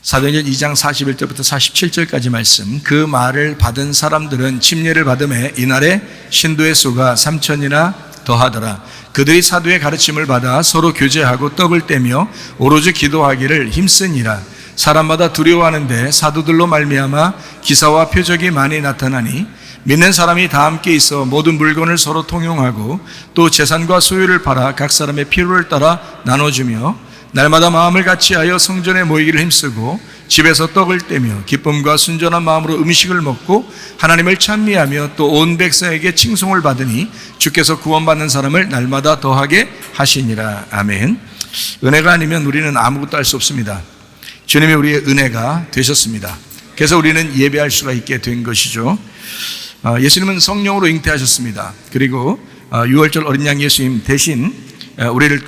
사도행전 2장 41절부터 47절까지 말씀. 그 말을 받은 사람들은 침례를 받음에 이날에 신도의 수가 3,000이나 더하더라. 그들이 사도의 가르침을 받아 서로 교제하고 떡을 떼며 오로지 기도하기를 힘쓰니라. 사람마다 두려워하는데 사도들로 말미암아 기사와 표적이 많이 나타나니 믿는 사람이 다 함께 있어 모든 물건을 서로 통용하고 또 재산과 소유를 팔아 각 사람의 필요를 따라 나눠주며 날마다 마음을 같이하여 성전에 모이기를 힘쓰고 집에서 떡을 떼며 기쁨과 순전한 마음으로 음식을 먹고 하나님을 찬미하며 또 온 백성에게 칭송을 받으니 주께서 구원받는 사람을 날마다 더하게 하시니라. 아멘. 은혜가 아니면 우리는 아무것도 할 수 없습니다. 주님이 우리의 은혜가 되셨습니다. 그래서 우리는 예배할 수가 있게 된 것이죠. 예수님은 성령으로 잉태하셨습니다. 그리고 6월절 어린 양 예수님 대신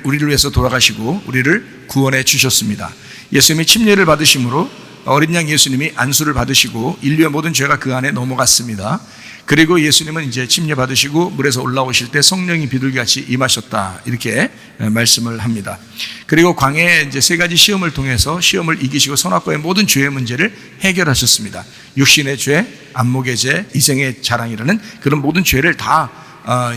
우리를 위해서 돌아가시고 우리를 구원해 주셨습니다. 예수님이 침례를 받으심으로 어린 양 예수님이 안수를 받으시고 인류의 모든 죄가 그 안에 넘어갔습니다. 그리고 예수님은 이제 침례 받으시고 물에서 올라오실 때 성령이 비둘기같이 임하셨다, 이렇게 말씀을 합니다. 그리고 광야에 이제 세 가지 시험을 통해서 시험을 이기시고 선악과의 모든 죄의 문제를 해결하셨습니다. 육신의 죄, 안목의 죄, 이생의 자랑이라는 그런 모든 죄를 다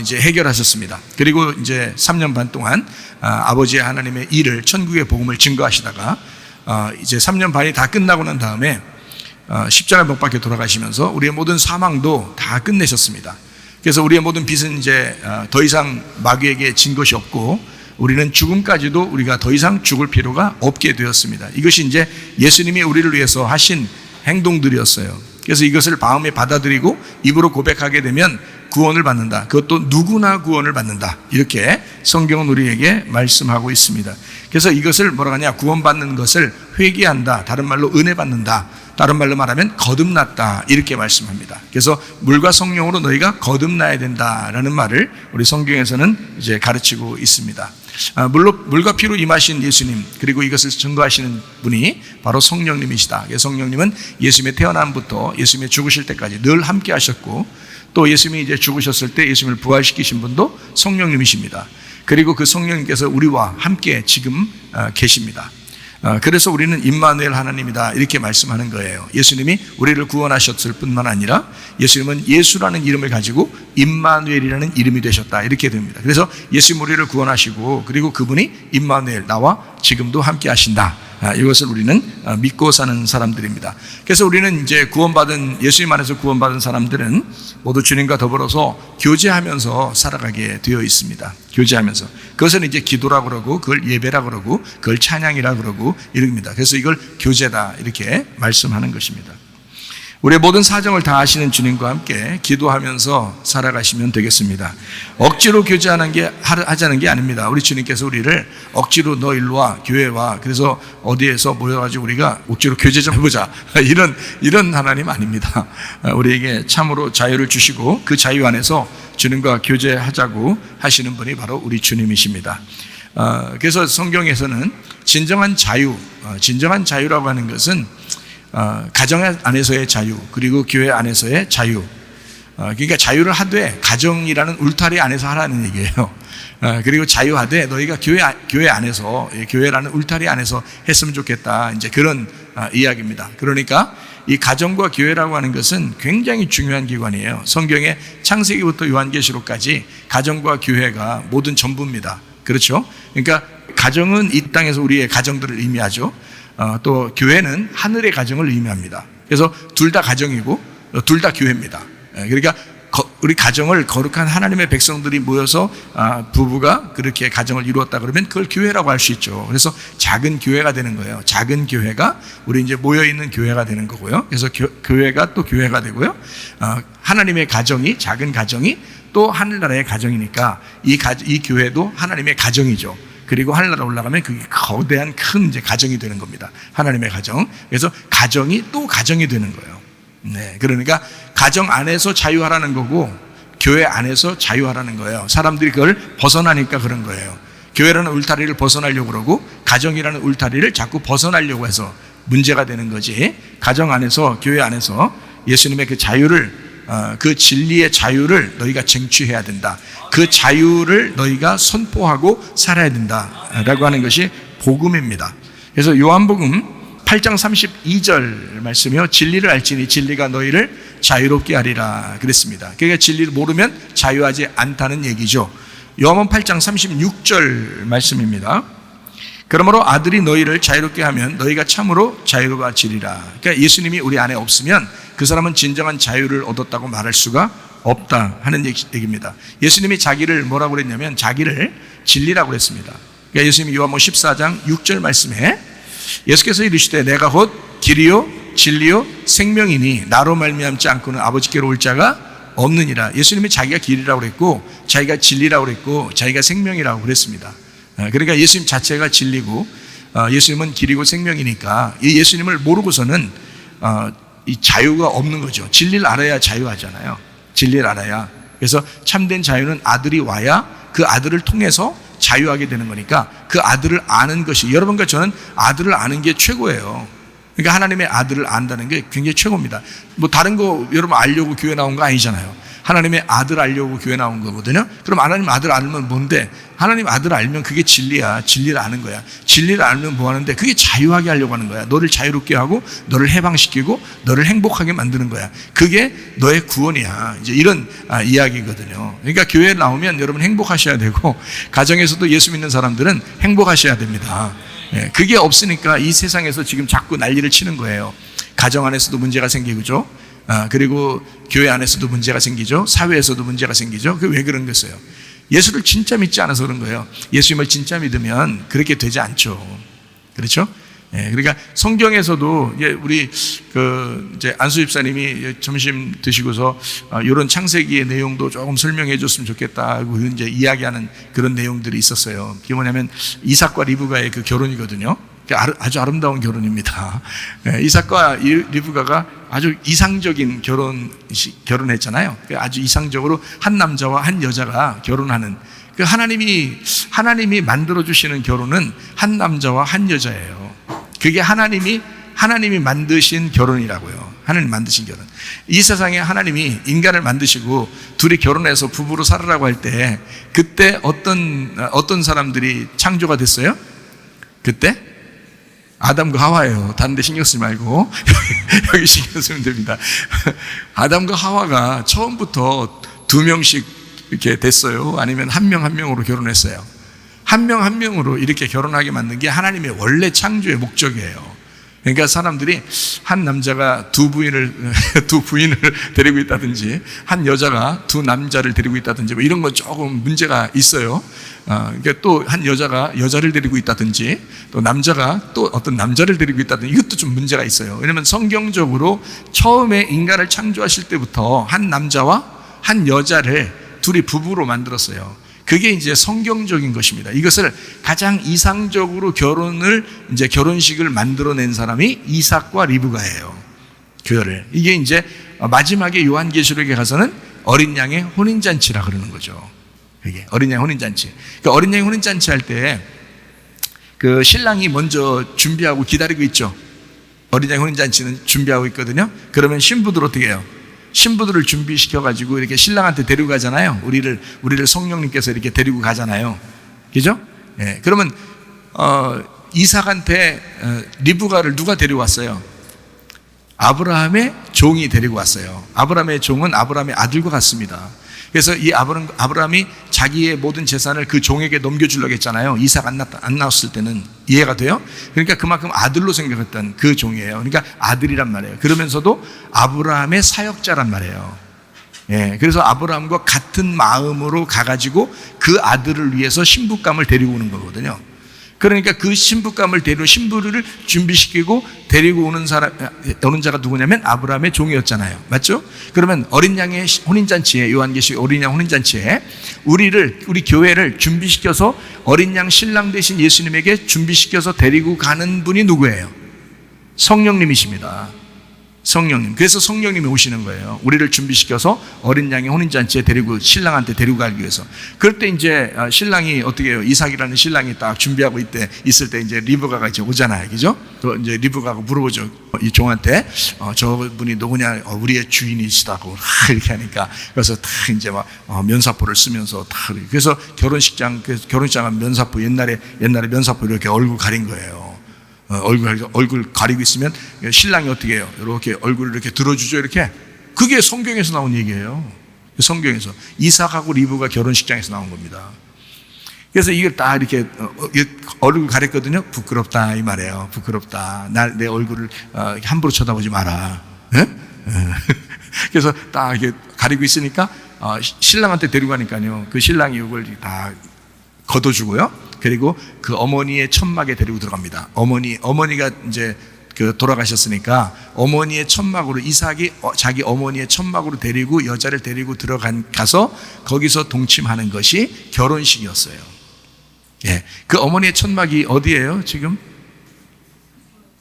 이제 해결하셨습니다. 그리고 이제 3년 반 동안 아버지의 하나님의 일을, 천국의 복음을 증거하시다가 이제 3년 반이 다 끝나고 난 다음에 십자가 못 박혀 돌아가시면서 우리의 모든 사망도 다 끝내셨습니다. 그래서 우리의 모든 빚은 이제 더 이상 마귀에게 진 것이 없고 우리는 죽음까지도 우리가 더 이상 죽을 필요가 없게 되었습니다. 이것이 이제 예수님이 우리를 위해서 하신 행동들이었어요. 그래서 이것을 마음에 받아들이고 입으로 고백하게 되면 구원을 받는다. 그것도 누구나 구원을 받는다. 이렇게 성경은 우리에게 말씀하고 있습니다. 그래서 이것을 뭐라고 하냐, 구원받는 것을 회개한다, 다른 말로 은혜 받는다, 다른 말로 말하면 거듭났다, 이렇게 말씀합니다. 그래서 물과 성령으로 너희가 거듭나야 된다라는 말을 우리 성경에서는 이제 가르치고 있습니다. 물과 피로 임하신 예수님, 그리고 이것을 증거하시는 분이 바로 성령님이시다. 성령님은 예수님의 태어남부터 예수님의 죽으실 때까지 늘 함께 하셨고, 또 예수님이 이제 죽으셨을 때 예수님을 부활시키신 분도 성령님이십니다. 그리고 그 성령님께서 우리와 함께 지금 계십니다. 그래서 우리는 임마누엘 하나님이다, 이렇게 말씀하는 거예요. 예수님이 우리를 구원하셨을 뿐만 아니라 예수님은 예수라는 이름을 가지고 임마누엘이라는 이름이 되셨다, 이렇게 됩니다. 그래서 예수님 우리를 구원하시고 그리고 그분이 임마누엘, 나와 지금도 함께 하신다, 이것을 우리는 믿고 사는 사람들입니다. 그래서 우리는 이제 구원받은, 예수님 안에서 구원받은 사람들은 모두 주님과 더불어서 교제하면서 살아가게 되어 있습니다. 교제하면서. 그것은 이제 기도라고 그러고 그걸 예배라고 그러고 그걸 찬양이라고 그러고 이럽니다. 그래서 이걸 교제다, 이렇게 말씀하는 것입니다. 우리의 모든 사정을 다 아시는 주님과 함께 기도하면서 살아가시면 되겠습니다. 억지로 교제하는 게, 하자는 게 아닙니다. 우리 주님께서 우리를 억지로 너 일로 와, 교회 와, 그래서 어디에서 모여가지고 우리가 억지로 교제 좀 해보자, 이런 하나님 아닙니다. 우리에게 참으로 자유를 주시고 그 자유 안에서 주님과 교제하자고 하시는 분이 바로 우리 주님이십니다. 그래서 성경에서는 진정한 자유라고 하는 것은 가정 안에서의 자유, 그리고 교회 안에서의 자유. 그러니까 자유를 하되 가정이라는 울타리 안에서 하라는 얘기예요. 그리고 자유하되 너희가 교회 안에서, 교회라는 울타리 안에서 했으면 좋겠다, 이제 그런 이야기입니다. 그러니까 이 가정과 교회라고 하는 것은 굉장히 중요한 기관이에요. 성경의 창세기부터 요한계시록까지 가정과 교회가 모든 전부입니다. 그렇죠? 그러니까 가정은 이 땅에서 우리의 가정들을 의미하죠. 또 교회는 하늘의 가정을 의미합니다. 그래서 둘 다 가정이고 둘 다 교회입니다. 그러니까 우리 가정을 거룩한 하나님의 백성들이 모여서 부부가 그렇게 가정을 이루었다 그러면 그걸 교회라고 할 수 있죠. 그래서 작은 교회가 되는 거예요. 작은 교회가 우리 이제 모여있는 교회가 되는 거고요. 그래서 교회가 또 교회가 되고요. 하나님의 가정이, 작은 가정이 또 하늘나라의 가정이니까 이 교회도 하나님의 가정이죠. 그리고 하늘나라 올라가면 그게 거대한 큰 이제 가정이 되는 겁니다. 하나님의 가정. 그래서 가정이 또 가정이 되는 거예요. 네, 그러니까 가정 안에서 자유하라는 거고 교회 안에서 자유하라는 거예요. 사람들이 그걸 벗어나니까 그런 거예요. 교회라는 울타리를 벗어나려고 그러고 가정이라는 울타리를 자꾸 벗어나려고 해서 문제가 되는 거지. 가정 안에서, 교회 안에서 예수님의 그 자유를, 그 진리의 자유를 너희가 쟁취해야 된다. 그 자유를 너희가 선포하고 살아야 된다라고 하는 것이 복음입니다. 그래서 요한복음 8장 32절 말씀이요. 진리를 알지니 진리가 너희를 자유롭게 하리라 그랬습니다. 그러니까 진리를 모르면 자유하지 않다는 얘기죠. 요한복음 8장 36절 말씀입니다. 그러므로 아들이 너희를 자유롭게 하면 너희가 참으로 자유로워지리라. 그러니까 예수님이 우리 안에 없으면 그 사람은 진정한 자유를 얻었다고 말할 수가 없다 하는 얘기입니다. 예수님이 자기를 뭐라고 그랬냐면 자기를 진리라고 그랬습니다. 그러니까 예수님이 요한복음 14장 6절 말씀에 예수께서 이르시되 내가 곧 길이요 진리요 생명이니 나로 말미암지 않고는 아버지께로 올 자가 없느니라. 예수님이 자기가 길이라고 그랬고 자기가 진리라고 그랬고 자기가 생명이라고 그랬습니다. 그러니까 예수님 자체가 진리고 예수님은 길이고 생명이니까 이 예수님을 모르고서는 이 자유가 없는 거죠. 진리를 알아야 자유하잖아요. 진리를 알아야. 그래서 참된 자유는 아들이 와야 그 아들을 통해서 자유하게 되는 거니까 그 아들을 아는 것이, 여러분과 저는 아들을 아는 게 최고예요. 그러니까 하나님의 아들을 안다는 게 굉장히 최고입니다. 뭐 다른 거 여러분 알려고 교회 나온 거 아니잖아요. 하나님의 아들 알려고 교회 나온 거거든요. 그럼 하나님 아들 알면 뭔데? 하나님 아들 알면 그게 진리야. 진리를 아는 거야. 진리를 알면 뭐 하는데? 그게 자유하게 하려고 하는 거야. 너를 자유롭게 하고 너를 해방시키고 너를 행복하게 만드는 거야. 그게 너의 구원이야. 이제 이런 이야기거든요. 그러니까 교회에 나오면 여러분 행복하셔야 되고 가정에서도 예수 믿는 사람들은 행복하셔야 됩니다. 그게 없으니까 이 세상에서 지금 자꾸 난리를 치는 거예요. 가정 안에서도 문제가 생기죠. 그리고 교회 안에서도 문제가 생기죠. 사회에서도 문제가 생기죠. 그게 왜 그런 거였어요? 예수를 진짜 믿지 않아서 그런 거예요. 예수님을 진짜 믿으면 그렇게 되지 않죠. 그렇죠? 그러니까 성경에서도 우리 이제 안수 집사님이 점심 드시고서 이런 창세기의 내용도 조금 설명해 줬으면 좋겠다고 이제 이야기하는 그런 내용들이 있었어요. 그게 뭐냐면 이삭과 리브가의 그 결혼이거든요. 아주 아름다운 결혼입니다. 이삭과 리브가가 아주 이상적인 결혼했잖아요. 아주 이상적으로 한 남자와 한 여자가 결혼하는, 하나님이 만들어 주시는 결혼은 한 남자와 한 여자예요. 그게 하나님이 만드신 결혼이라고요. 하나님 만드신 결혼. 이 세상에 하나님이 인간을 만드시고 둘이 결혼해서 부부로 살으라고 할 때 그때 어떤 사람들이 창조가 됐어요? 그때 아담과 하와예요. 다른 데 신경 쓰지 말고 여기 신경 쓰면 됩니다. 아담과 하와가 처음부터 2명씩 이렇게 됐어요? 아니면 한 명 한 명으로 결혼했어요? 한 명 한 명으로 이렇게 결혼하게 만든 게 하나님의 원래 창조의 목적이에요. 그러니까 사람들이 한 남자가 두 부인을 데리고 있다든지 한 여자가 두 남자를 데리고 있다든지 뭐 이런 건 조금 문제가 있어요. 그러니까 또 한 여자가 여자를 데리고 있다든지 또 남자가 또 어떤 남자를 데리고 있다든지 이것도 좀 문제가 있어요. 왜냐하면 성경적으로 처음에 인간을 창조하실 때부터 한 남자와 한 여자를 둘이 부부로 만들었어요. 그게 이제 성경적인 것입니다. 이것을 가장 이상적으로 결혼식을 만들어낸 사람이 이삭과 리브가예요. 이게 이제 마지막에 요한계시록에 가서는 어린 양의 혼인잔치라 그러는 거죠. 이게 어린 양 혼인잔치. 그러니까 어린 양의 혼인잔치 할 때 그 신랑이 먼저 준비하고 기다리고 있죠. 어린 양 혼인잔치는 준비하고 있거든요. 그러면 신부들 어떻게 해요? 신부들을 준비시켜가지고 이렇게 신랑한테 데리고 가잖아요. 우리를 성령님께서 이렇게 데리고 가잖아요. 그죠? 그러면, 이삭한테 리브가를 누가 데리고 왔어요? 아브라함의 종이 데리고 왔어요. 아브라함의 종은 아브라함의 아들과 같습니다. 그래서 이 아브라함이 자기의 모든 재산을 그 종에게 넘겨주려고 했잖아요. 이삭 안 나왔을 때는. 이해가 돼요? 그러니까 그만큼 아들로 생각했던 그 종이에요. 그러니까 아들이란 말이에요. 그러면서도 아브라함의 사역자란 말이에요. 그래서 아브라함과 같은 마음으로 가가지고 그 아들을 위해서 신부감을 데리고 오는 거거든요. 그러니까 그 신부감을 신부를 준비시키고 데리고 오는 자가 누구냐면 아브라함의 종이었잖아요. 맞죠? 그러면 어린 양의 혼인잔치에, 요한계시록 어린 양 혼인잔치에 우리 교회를 준비시켜서 어린 양 신랑 되신 예수님에게 준비시켜서 데리고 가는 분이 누구예요? 성령님이십니다. 성령님. 그래서 성령님이 오시는 거예요. 우리를 준비시켜서 어린 양의 혼인잔치에 신랑한테 데리고 가기 위해서. 그럴 때 이제 신랑이 어떻게 해요? 이삭이라는 신랑이 딱 준비하고 있을 때 이제 리브가가 이제 오잖아요. 그죠? 또 이제 리브가가 물어보죠. 이 종한테, 저분이 누구냐? 우리의 주인이시다고. 이렇게 하니까. 그래서 다 이제 막 면사포를 쓰면서 다. 그래서 결혼식장 면사포, 옛날에 면사포 이렇게 얼굴 가린 거예요. 얼굴 가리고 있으면 신랑이 어떻게 해요? 이렇게 얼굴을 이렇게 들어주죠. 이렇게. 그게 성경에서 나온 얘기예요. 성경에서. 이삭하고 리브가 결혼식장에서 나온 겁니다. 그래서 이걸 딱 이렇게 얼굴 가렸거든요. 부끄럽다 이 말이에요. 부끄럽다. 내 얼굴을 함부로 쳐다보지 마라. 그래서 딱 이렇게 가리고 있으니까 신랑한테 데리고 가니까요. 그 신랑이 이걸 다 걷어주고요. 그리고 그 어머니의 천막에 데리고 들어갑니다. 어머니가 이제 돌아가셨으니까 어머니의 천막으로 이삭이 자기 어머니의 천막으로 데리고 여자를 데리고 가서 거기서 동침하는 것이 결혼식이었어요. 예, 그 어머니의 천막이 어디예요 지금?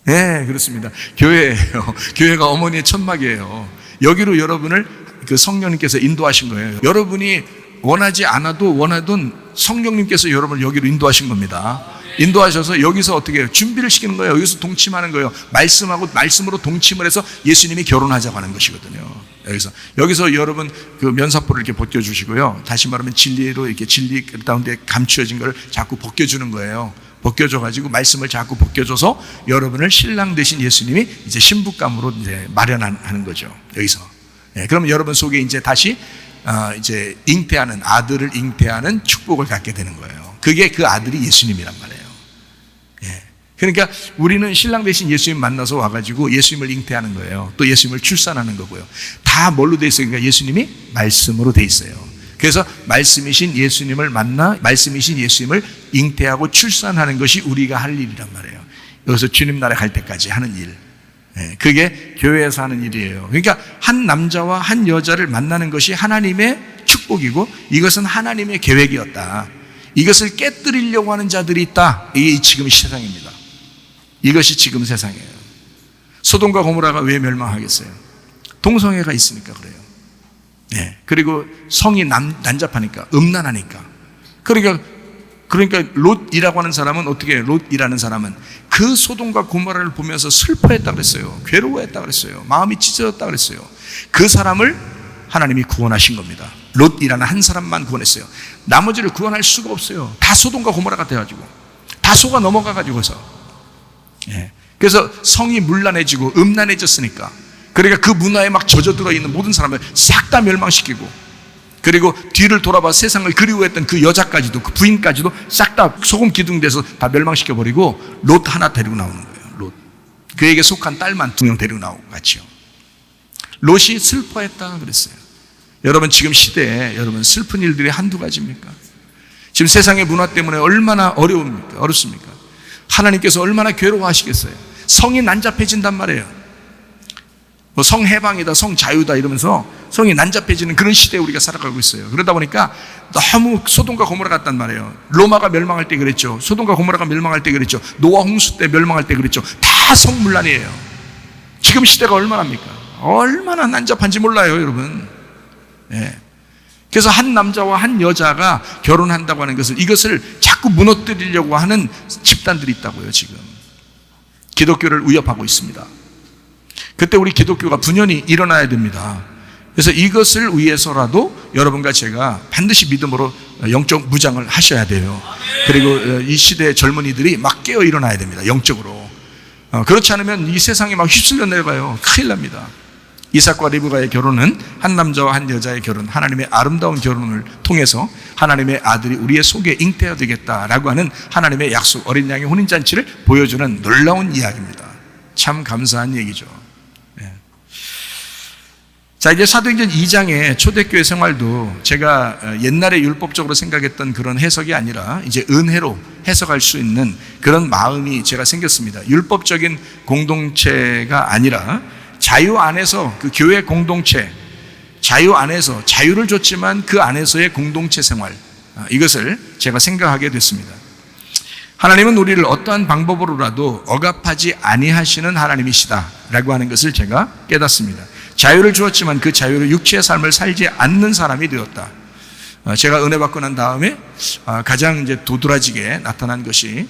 네, 그렇습니다. 교회예요. 교회가 어머니의 천막이에요. 여기로 여러분을 그 성령님께서 인도하신 거예요. 여러분이 원하지 않아도 원하던 성령님께서 여러분을 여기로 인도하신 겁니다. 인도하셔서 여기서 어떻게 해요? 준비를 시키는 거예요. 여기서 동침하는 거예요. 말씀으로 동침을 해서 예수님이 결혼하자고 하는 것이거든요. 여기서 여러분 그 면사포를 이렇게 벗겨주시고요. 다시 말하면 진리로 이렇게 진리 가운데 감추어진 걸 자꾸 벗겨주는 거예요. 벗겨줘가지고 말씀을 자꾸 벗겨줘서 여러분을 신랑 되신 예수님이 이제 신부감으로 이제 마련하는 거죠. 여기서. 예, 그럼 여러분 속에 이제 다시 이제 잉태하는 아들을 잉태하는 축복을 갖게 되는 거예요. 그게 그 아들이 예수님이란 말이에요. 예. 그러니까 우리는 신랑 대신 예수님 만나서 와가지고 예수님을 잉태하는 거예요. 또 예수님을 출산하는 거고요. 다 뭘로 돼 있어요? 그러니까 예수님이 말씀으로 돼 있어요. 그래서 말씀이신 예수님을 만나 말씀이신 예수님을 잉태하고 출산하는 것이 우리가 할 일이란 말이에요. 여기서 주님 나라 갈 때까지 하는 일. 그게 교회에서 하는 일이에요. 그러니까 한 남자와 한 여자를 만나는 것이 하나님의 축복이고 이것은 하나님의 계획이었다. 이것을 깨뜨리려고 하는 자들이 있다. 이게 지금 세상입니다. 이것이 지금 세상이에요. 소돔과 고모라가 왜 멸망하겠어요? 동성애가 있으니까 그래요. 네. 그리고 성이 난잡하니까, 음란하니까. 그러니까 롯이라고 하는 사람은 어떻게 해요? 롯이라는 사람은 그 소돔과 고모라를 보면서 슬퍼했다 그랬어요. 괴로워했다 그랬어요. 마음이 찢어졌다 그랬어요. 그 사람을 하나님이 구원하신 겁니다. 롯이라는 한 사람만 구원했어요. 나머지를 구원할 수가 없어요. 다 소돔과 고모라 같아가지고 다 속아 넘어가가지고서. 예. 그래서 성이 문란해지고 음란해졌으니까, 그러니까 그 문화에 막 젖어들어 있는 모든 사람을 싹 다 멸망시키고, 그리고 뒤를 돌아봐 세상을 그리워했던 그 여자까지도, 그 부인까지도 싹 다 소금 기둥돼서 다 멸망시켜버리고 롯 하나 데리고 나오는 거예요. 롯. 그에게 속한 딸만 2명 데리고 나오고 같이요. 롯이 슬퍼했다 그랬어요. 여러분 지금 시대에 여러분 슬픈 일들이 한두 가지입니까? 지금 세상의 문화 때문에 얼마나 어렵습니까? 하나님께서 얼마나 괴로워하시겠어요? 성이 난잡해진단 말이에요. 뭐 성해방이다, 성자유다 이러면서 성이 난잡해지는 그런 시대에 우리가 살아가고 있어요. 그러다 보니까 너무 소돔과 고모라 같단 말이에요. 로마가 멸망할 때 그랬죠. 소돔과 고모라가 멸망할 때 그랬죠. 노아 홍수 때 멸망할 때 그랬죠. 다 성문란이에요. 지금 시대가 얼마나입니까? 얼마나 난잡한지 몰라요, 여러분. 예. 그래서 한 남자와 한 여자가 결혼한다고 하는 이것을 자꾸 무너뜨리려고 하는 집단들이 있다고요, 지금. 기독교를 위협하고 있습니다. 그때 우리 기독교가 분연히 일어나야 됩니다. 그래서 이것을 위해서라도 여러분과 제가 반드시 믿음으로 영적 무장을 하셔야 돼요. 그리고 이 시대의 젊은이들이 막 깨어 일어나야 됩니다, 영적으로. 그렇지 않으면 이 세상에 막 휩쓸려 내려가요. 큰일 납니다. 이삭과 리브가의 결혼은 한 남자와 한 여자의 결혼, 하나님의 아름다운 결혼을 통해서 하나님의 아들이 우리의 속에 잉태해야 되겠다라고 하는 하나님의 약속, 어린 양의 혼인잔치를 보여주는 놀라운 이야기입니다. 참 감사한 얘기죠. 네. 자, 이제 사도행전 2장의 초대교회 생활도 제가 옛날에 율법적으로 생각했던 그런 해석이 아니라 이제 은혜로 해석할 수 있는 그런 마음이 제가 생겼습니다. 율법적인 공동체가 아니라 자유 안에서, 그 교회 공동체, 자유 안에서 자유를 줬지만 그 안에서의 공동체 생활, 이것을 제가 생각하게 됐습니다. 하나님은 우리를 어떠한 방법으로라도 억압하지 아니하시는 하나님이시다라고 하는 것을 제가 깨닫습니다. 자유를 주었지만 그 자유로 육체의 삶을 살지 않는 사람이 되었다. 제가 은혜 받고 난 다음에 가장 이제 도드라지게 나타난 것이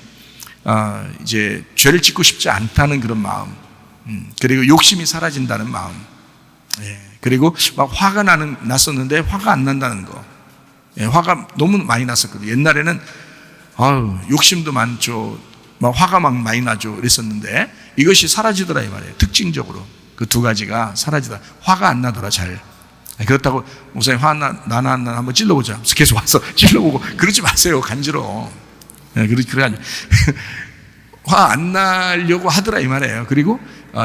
이제 죄를 짓고 싶지 않다는 그런 마음, 그리고 욕심이 사라진다는 마음, 그리고 막 화가 났었는데 화가 안 난다는 거. 화가 너무 많이 났었거든요. 옛날에는 욕심도 많죠. 막 화가 막 많이 나죠. 그랬었는데 이것이 사라지더라 이 말이에요. 특징적으로 그 두 가지가 사라지더라. 화가 안 나더라 잘. 그렇다고 목사님 화 나나 안 나나 한번 찔러보자. 계속 와서 찔러보고 그러지 마세요. 간지러워. 그래 화 안 나려고 하더라 이 말이에요. 그리고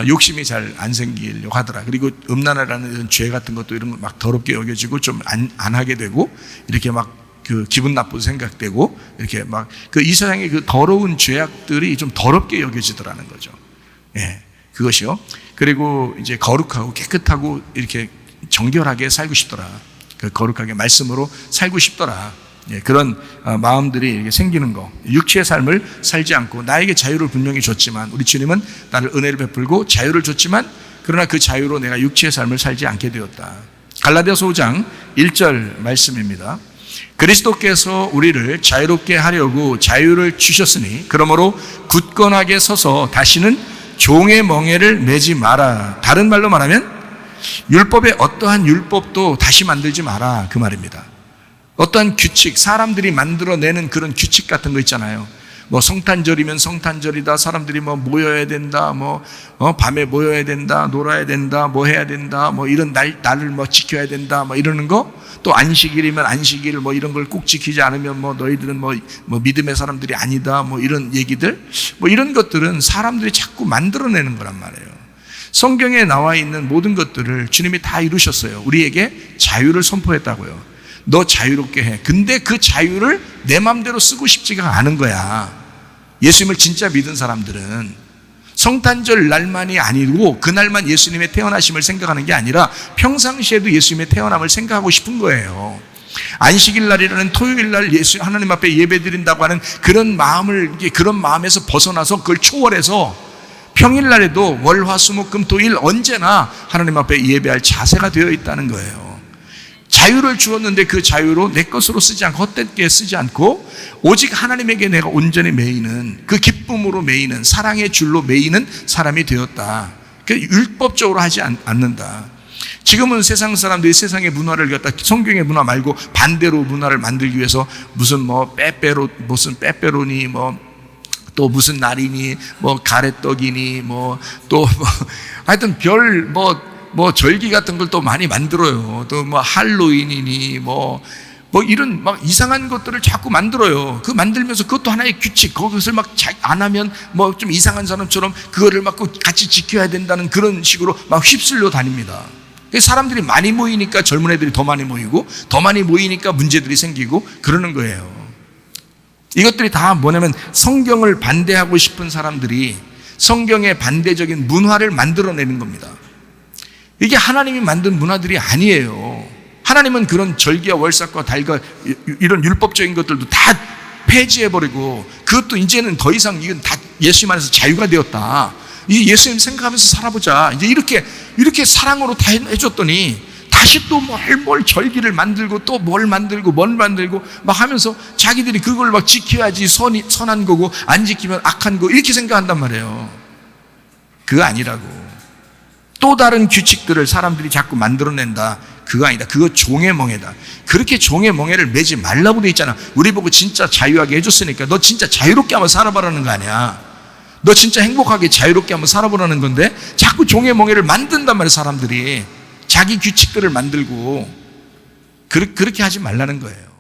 욕심이 잘 안 생기려고 하더라. 그리고 음란하라는 이런 죄 같은 것도 이런 거 막 더럽게 여겨지고 좀 안 하게 되고 이렇게 막 그 기분 나쁘게 생각되고 이렇게 막 그 이 세상의 그 더러운 죄악들이 좀 더럽게 여겨지더라는 거죠. 예, 그것이요. 그리고 이제 거룩하고 깨끗하고 이렇게 정결하게 살고 싶더라. 그 거룩하게 말씀으로 살고 싶더라. 예, 그런 마음들이 이렇게 생기는 거. 육체의 삶을 살지 않고 나에게 자유를 분명히 줬지만 우리 주님은 나를 은혜를 베풀고 자유를 줬지만 그러나 그 자유로 내가 육체의 삶을 살지 않게 되었다. 갈라디아서 5장 1절 말씀입니다. 그리스도께서 우리를 자유롭게 하려고 자유를 주셨으니 그러므로 굳건하게 서서 다시는 종의 멍에를 매지 마라. 다른 말로 말하면 율법의 어떠한 율법도 다시 만들지 마라 그 말입니다. 어떠한 규칙, 사람들이 만들어내는 그런 규칙 같은 거 있잖아요. 뭐 성탄절이면 성탄절이다. 사람들이 뭐 모여야 된다. 밤에 모여야 된다. 놀아야 된다. 뭐 해야 된다. 뭐 이런 날을 뭐 지켜야 된다. 뭐 이러는 거. 또 안식일이면 안식일 뭐 이런 걸 꼭 지키지 않으면 뭐 너희들은 뭐 믿음의 사람들이 아니다. 뭐 이런 얘기들. 뭐 이런 것들은 사람들이 자꾸 만들어내는 거란 말이에요. 성경에 나와 있는 모든 것들을 주님이 다 이루셨어요. 우리에게 자유를 선포했다고요. 너 자유롭게 해. 근데 그 자유를 내 마음대로 쓰고 싶지가 않은 거야. 예수님을 진짜 믿은 사람들은 성탄절 날만이 아니고 그날만 예수님의 태어나심을 생각하는 게 아니라 평상시에도 예수님의 태어남을 생각하고 싶은 거예요. 안식일 날이라는 토요일 날 예수 하나님 앞에 예배 드린다고 하는 그런 마음에서 벗어나서 그걸 초월해서 평일 날에도 월, 화, 수, 목, 금, 토, 일 언제나 하나님 앞에 예배할 자세가 되어 있다는 거예요. 자유를 주었는데 그 자유로 내 것으로 쓰지 않고 헛되게 쓰지 않고 오직 하나님에게 내가 온전히 매이는 그 기쁨으로 매이는 사랑의 줄로 매이는 사람이 되었다. 율법적으로 하지 않는다. 지금은 세상 사람들이 세상의 문화를 갖다 성경의 문화 말고 반대로 문화를 만들기 위해서 무슨 무슨 빼빼로니 또 무슨 날이니 가래떡이니 하여튼 절기 같은 걸 또 많이 만들어요. 또 할로윈이니 이런 이상한 것들을 자꾸 만들어요. 그 만들면서 그것도 하나의 규칙, 그것을 안 하면 좀 이상한 사람처럼 그거를 같이 지켜야 된다는 그런 식으로 휩쓸려 다닙니다. 사람들이 많이 모이니까 젊은 애들이 더 많이 모이고 더 많이 모이니까 문제들이 생기고 그러는 거예요. 이것들이 다 뭐냐면 성경을 반대하고 싶은 사람들이 성경의 반대적인 문화를 만들어내는 겁니다. 이게 하나님이 만든 문화들이 아니에요. 하나님은 그런 절기와 월삭과 달과 이런 율법적인 것들도 다 폐지해버리고 그것도 이제는 더 이상 이건 다 예수님 안에서 자유가 되었다. 이 예수님 생각하면서 살아보자. 이제 이렇게 사랑으로 다 해줬더니 다시 또 뭘 절기를 만들고 또 뭘 만들고 막 하면서 자기들이 그걸 지켜야지 선한 거고 안 지키면 악한 거 이렇게 생각한단 말이에요. 그거 아니라고. 또 다른 규칙들을 사람들이 자꾸 만들어낸다. 그거 아니다. 그거 종의 멍에다. 그렇게 종의 멍에를 매지 말라고 돼 있잖아. 우리 보고 진짜 자유하게 해줬으니까 너 진짜 자유롭게 한번 살아보라는 거 아니야. 너 진짜 행복하게 자유롭게 한번 살아보라는 건데 자꾸 종의 멍에를 만든단 말이야. 사람들이 자기 규칙들을 만들고 그렇게 하지 말라는 거예요.